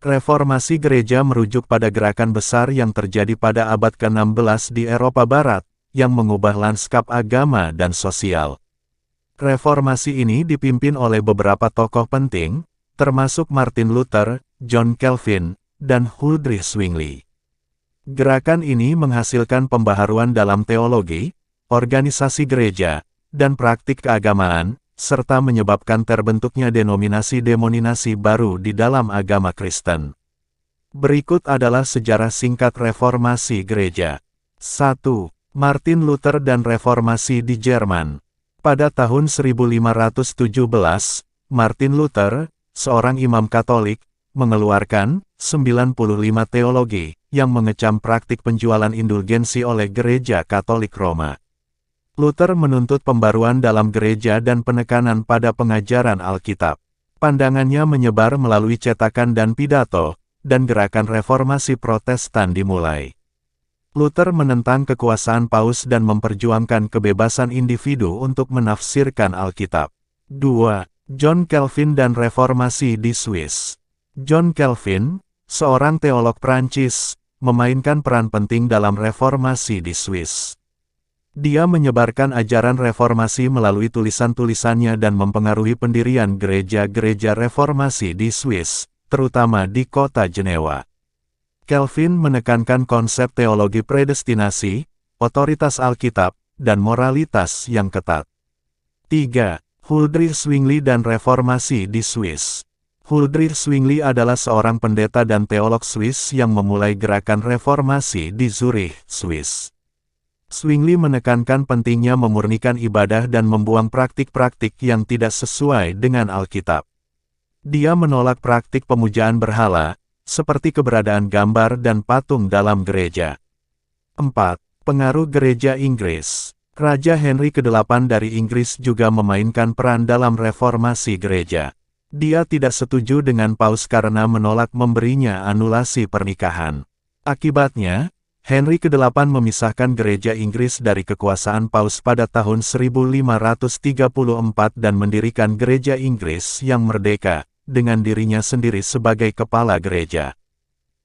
Reformasi gereja merujuk pada gerakan besar yang terjadi pada abad ke-16 di Eropa Barat, yang mengubah lanskap agama dan sosial. Reformasi ini dipimpin oleh beberapa tokoh penting, termasuk Martin Luther, John Calvin, dan Huldrych Zwingli. Gerakan ini menghasilkan pembaharuan dalam teologi, organisasi gereja, dan praktik keagamaan, serta menyebabkan terbentuknya denominasi-denominasi baru di dalam agama Kristen. Berikut adalah sejarah singkat reformasi gereja. 1. Martin Luther dan reformasi di Jerman. Pada tahun 1517, Martin Luther, seorang imam Katolik, mengeluarkan 95 teologi yang mengecam praktik penjualan indulgensi oleh Gereja Katolik Roma. Luther menuntut pembaruan dalam gereja dan penekanan pada pengajaran Alkitab. Pandangannya menyebar melalui cetakan dan pidato, dan gerakan reformasi Protestan dimulai. Luther menentang kekuasaan Paus dan memperjuangkan kebebasan individu untuk menafsirkan Alkitab. 2. John Calvin dan reformasi di Swiss. John Calvin, seorang teolog Prancis, memainkan peran penting dalam reformasi di Swiss. Dia menyebarkan ajaran reformasi melalui tulisan-tulisannya dan mempengaruhi pendirian gereja-gereja reformasi di Swiss, terutama di kota Jenewa. Calvin menekankan konsep teologi predestinasi, otoritas Alkitab, dan moralitas yang ketat. 3. Huldrych Zwingli dan reformasi di Swiss. Huldrych Zwingli adalah seorang pendeta dan teolog Swiss yang memulai gerakan reformasi di Zurich, Swiss. Zwingli menekankan pentingnya memurnikan ibadah dan membuang praktik-praktik yang tidak sesuai dengan Alkitab. Dia menolak praktik pemujaan berhala, seperti keberadaan gambar dan patung dalam gereja. 4. Pengaruh gereja Inggris. Raja Henry ke-8 dari Inggris juga memainkan peran dalam reformasi gereja. Dia tidak setuju dengan Paus karena menolak memberinya anulasi pernikahan. Akibatnya, Henry ke-8 memisahkan gereja Inggris dari kekuasaan Paus pada tahun 1534 dan mendirikan gereja Inggris yang merdeka, dengan dirinya sendiri sebagai kepala gereja.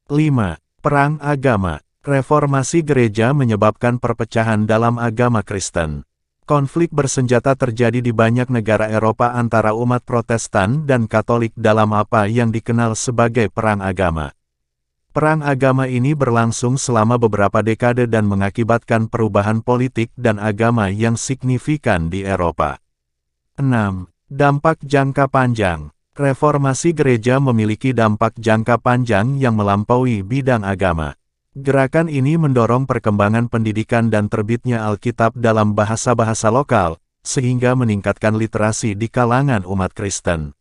5. Perang agama. Reformasi gereja menyebabkan perpecahan dalam agama Kristen. Konflik bersenjata terjadi di banyak negara Eropa antara umat Protestan dan Katolik dalam apa yang dikenal sebagai perang agama. Perang agama ini berlangsung selama beberapa dekade dan mengakibatkan perubahan politik dan agama yang signifikan di Eropa. 6. Dampak jangka panjang. Reformasi gereja memiliki dampak jangka panjang yang melampaui bidang agama. Gerakan ini mendorong perkembangan pendidikan dan terbitnya Alkitab dalam bahasa-bahasa lokal, sehingga meningkatkan literasi di kalangan umat Kristen.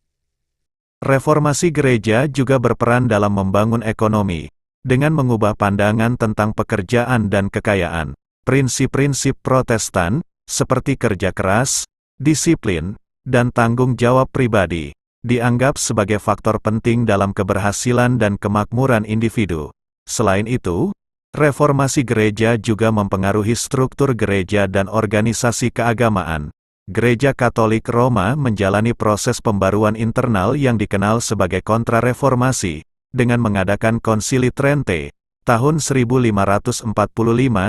Reformasi gereja juga berperan dalam membangun ekonomi, dengan mengubah pandangan tentang pekerjaan dan kekayaan. Prinsip-prinsip Protestan, seperti kerja keras, disiplin, dan tanggung jawab pribadi, dianggap sebagai faktor penting dalam keberhasilan dan kemakmuran individu. Selain itu, reformasi gereja juga mempengaruhi struktur gereja dan organisasi keagamaan. Gereja Katolik Roma menjalani proses pembaruan internal yang dikenal sebagai kontrareformasi, dengan mengadakan Konsili Trente, tahun 1545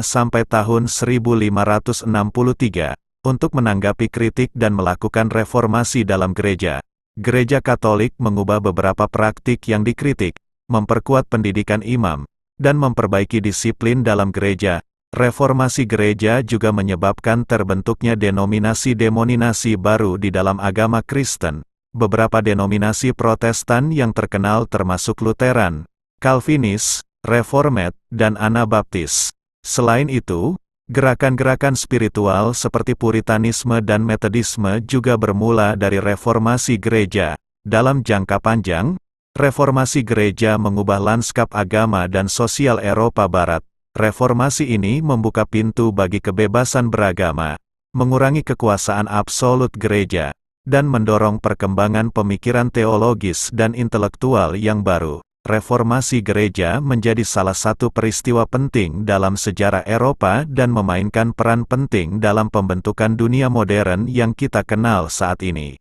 sampai tahun 1563, untuk menanggapi kritik dan melakukan reformasi dalam gereja. Gereja Katolik mengubah beberapa praktik yang dikritik, memperkuat pendidikan imam, dan memperbaiki disiplin dalam gereja. Reformasi gereja juga menyebabkan terbentuknya denominasi-denominasi baru di dalam agama Kristen. Beberapa denominasi Protestan yang terkenal termasuk Lutheran, Calvinis, Reformed, dan Anabaptis. Selain itu, gerakan-gerakan spiritual seperti Puritanisme dan Metodisme juga bermula dari reformasi gereja. Dalam jangka panjang, reformasi gereja mengubah lanskap agama dan sosial Eropa Barat. Reformasi ini membuka pintu bagi kebebasan beragama, mengurangi kekuasaan absolut gereja, dan mendorong perkembangan pemikiran teologis dan intelektual yang baru. Reformasi gereja menjadi salah satu peristiwa penting dalam sejarah Eropa dan memainkan peran penting dalam pembentukan dunia modern yang kita kenal saat ini.